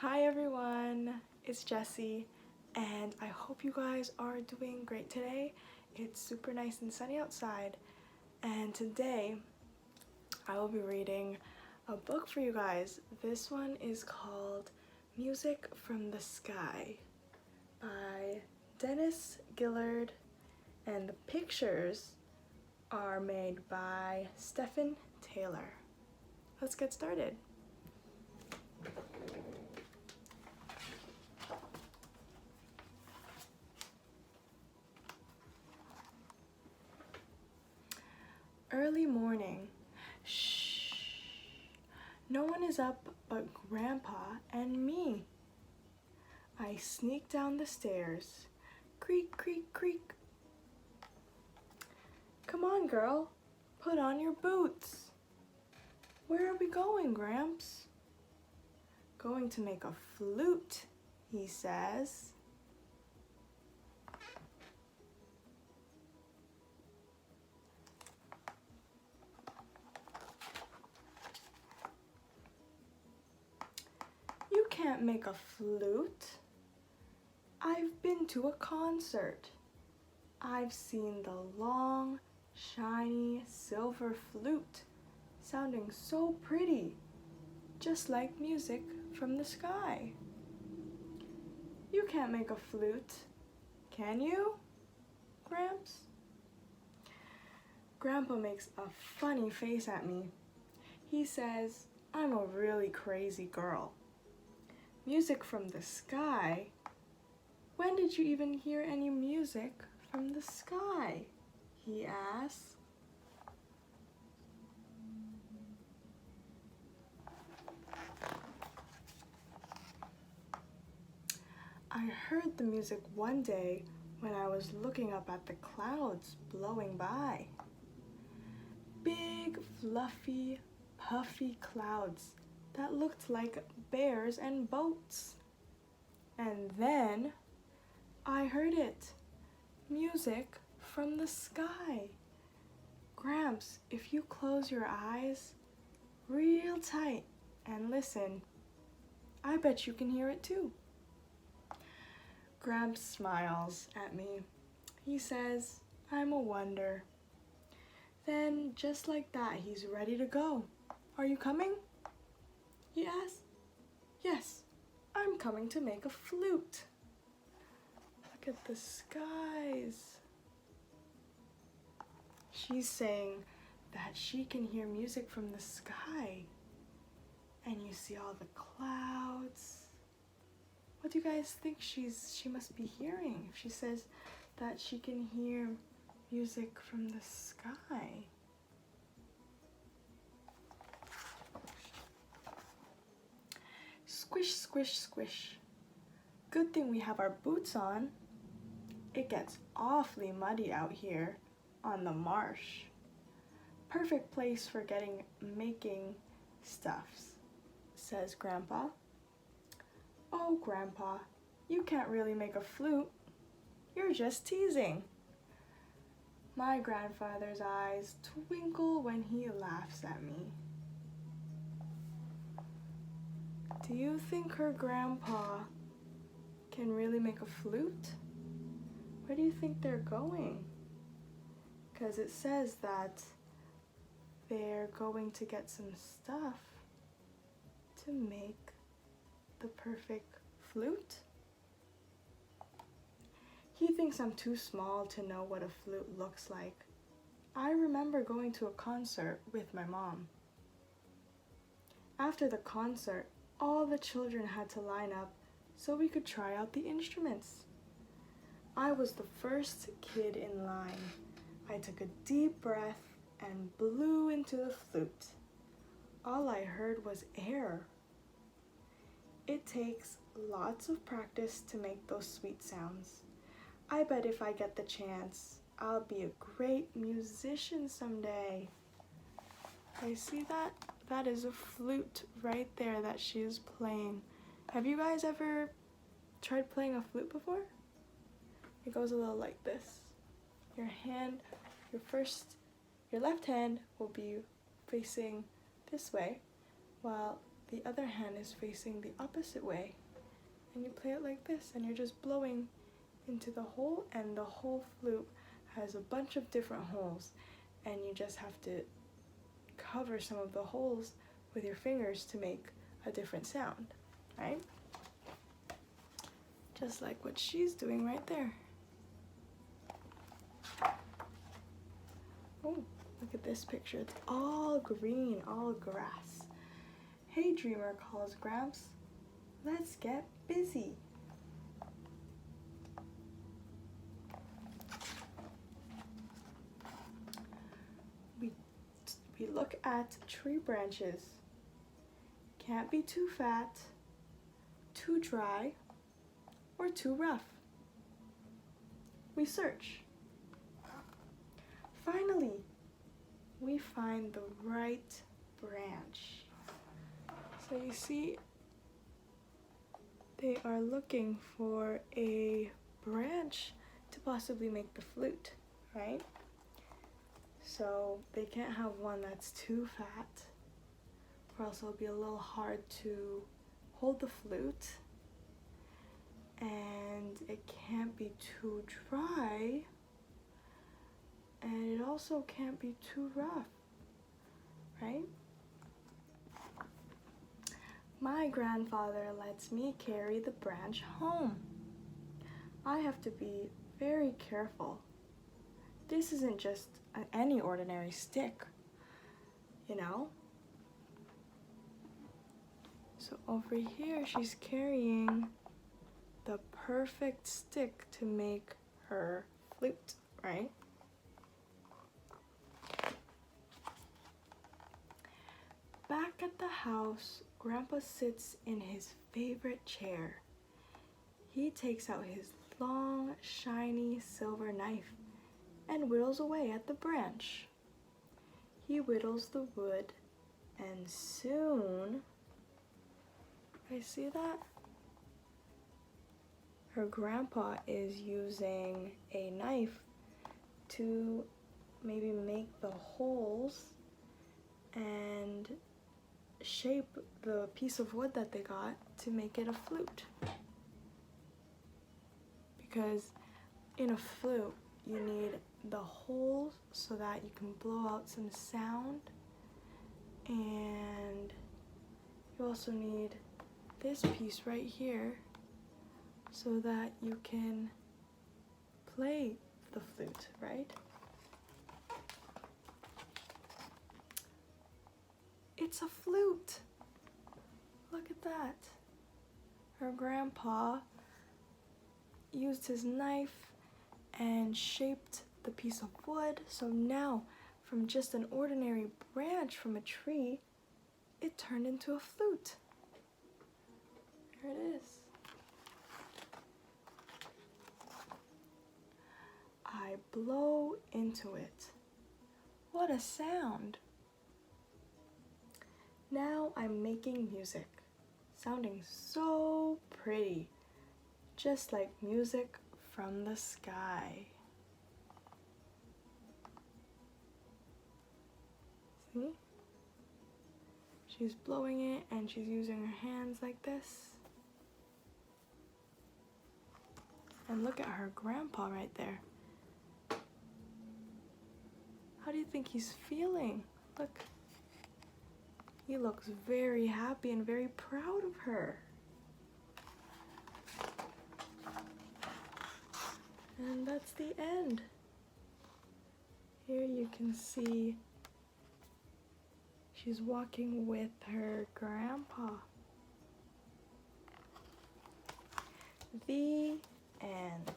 Hi everyone, it's Jessie, and I hope you guys are doing great today. It's super nice and sunny outside, and today I will be reading a book for you guys. This one is called Music from the Sky by Denise, Gillard, and the pictures are made by Stephen Taylor. Let's get started. Early morning. Shh. No one is up but Grandpa and me. I sneak down the stairs. Creak, creak, creak. Come on, girl. Put on your boots. Where are we going, Gramps? Going to make a flute, he says. You can't make a flute. I've been to a concert. I've seen the long, shiny silver flute, sounding so pretty, just like music from the sky. You can't make a flute, can you, Gramps? Grandpa makes a funny face at me. He says, I'm a really crazy girl. Music from the sky? When did you even hear any music from the sky? He asks. I heard the music one day when I was looking up at the clouds blowing by. Big, fluffy, puffy clouds that looked like bears and boats. And then I heard it. Music from the sky. Gramps, if you close your eyes real tight and listen, I bet you can hear it too. Gramps smiles at me. He says, I'm a wonder. Then, just like that, he's ready to go. Are you coming? He asks. Yes, I'm coming to make a flute. Look at the skies. She's saying that she can hear music from the sky. And you see all the clouds. What do you guys think she must be hearing if she says that she can hear music from the sky? Squish, squish, squish. Good thing we have our boots on. It gets awfully muddy out here on the marsh. Perfect place for making stuffs, says Grandpa. Oh, Grandpa, you can't really make a flute. You're just teasing. My grandfather's eyes twinkle when he laughs at me. Do you think her grandpa can really make a flute? Where do you think they're going? Because it says that they're going to get some stuff to make the perfect flute. He thinks I'm too small to know what a flute looks like. I remember going to a concert with my mom. After the concert, all the children had to line up so we could try out the instruments. I was the first kid in line. I took a deep breath and blew into the flute. All I heard was air. It takes lots of practice to make those sweet sounds. I bet if I get the chance, I'll be a great musician someday. I see that? That is a flute right there that she's playing. Have you guys ever tried playing a flute before? It goes a little like this. Your left hand will be facing this way, while the other hand is facing the opposite way. And you play it like this, and you're just blowing into the hole, and the whole flute has a bunch of different holes, and you just have to cover some of the holes with your fingers to make a different sound, right? Just like what she's doing right there. Oh, look at this picture. It's all green, all grass. Hey, Dreamer, calls Gramps. Let's get busy. We look at tree branches. Can't be too fat, too dry, or too rough. We search. Finally, we find the right branch. So you see, they are looking for a branch to possibly make the flute, right? So they can't have one that's too fat, or else it'll be a little hard to hold the flute. And it can't be too dry, and it also can't be too rough, right? My grandfather lets me carry the branch home. I have to be very careful. This isn't just any ordinary stick, you know? So over here, she's carrying the perfect stick to make her flute, right? Back at the house, Grandpa sits in his favorite chair. He takes out his long, shiny silver knife and whittles away at the branch. He whittles the wood, and soon, I see that? Her grandpa is using a knife to maybe make the holes and shape the piece of wood that they got to make it a flute. Because in a flute, you need the holes so that you can blow out some sound, and you also need this piece right here so that you can play the flute, right? It's a flute. Look at that. Her grandpa used his knife and shaped the piece of wood, so now from just an ordinary branch from a tree, it turned into a flute. Here it is. I blow into it. What a sound. Now I'm making music, sounding so pretty, just like music from the sky. See? She's blowing it and she's using her hands like this. And look at her grandpa right there. How do you think he's feeling? Look. He looks very happy and very proud of her. And that's the end. Here you can see she's walking with her grandpa. The end.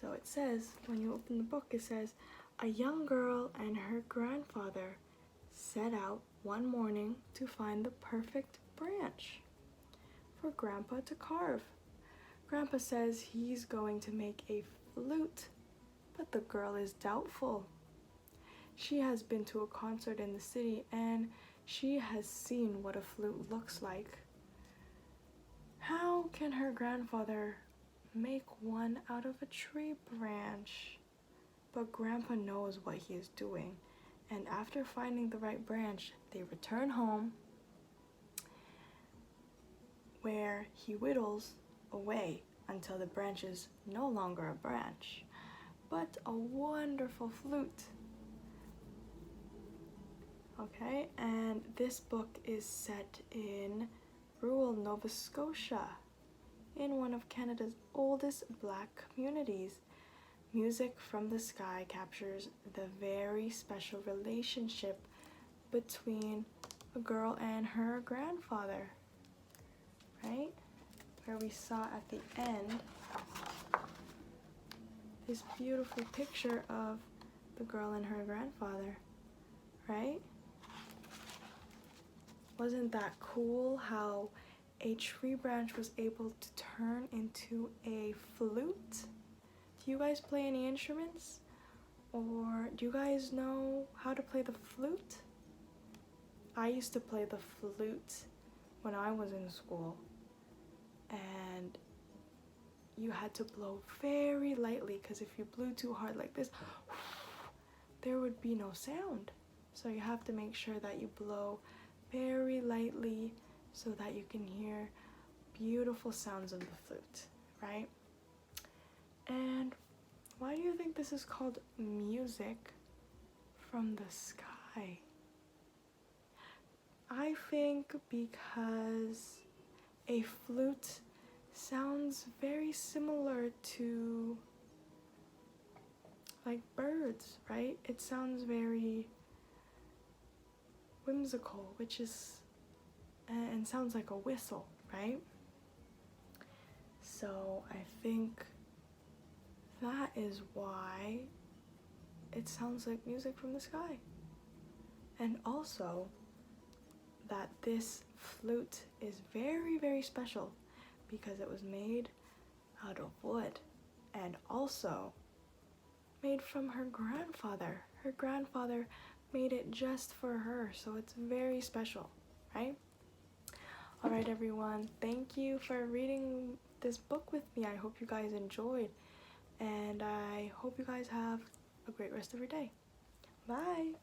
So it says, when you open the book, it says, a young girl and her grandfather set out one morning to find the perfect branch for Grandpa to carve. Grandpa says he's going to make a flute, but the girl is doubtful. She has been to a concert in the city and she has seen what a flute looks like. How can her grandfather make one out of a tree branch? But Grandpa knows what he is doing, And after finding the right branch, they return home, where he whittles away until the branch is no longer a branch, but a wonderful flute. Okay, and this book is set in rural Nova Scotia, in one of Canada's oldest Black communities. Music from the Sky captures the very special relationship between a girl and her grandfather, right? Where we saw at the end this beautiful picture of the girl and her grandfather, right? Wasn't that cool how a tree branch was able to turn into a flute? Do you guys play any instruments? Or do you guys know how to play the flute? I used to play the flute when I was in school, and you had to blow very lightly, because if you blew too hard like this, there would be no sound. So you have to make sure that you blow very lightly so that you can hear beautiful sounds of the flute, right? And why do you think this is called music from the sky? I think because a flute sounds very similar to like birds, right? It sounds very whimsical, and sounds like a whistle, right? So I think that is why it sounds like music from the sky. And also that this flute is very, very special because it was made out of wood, and also made from her grandfather. Her grandfather made it just for her, so it's very special, right? All right, everyone, thank you for reading this book with me. I hope you guys enjoyed, and I hope you guys have a great rest of your day. Bye.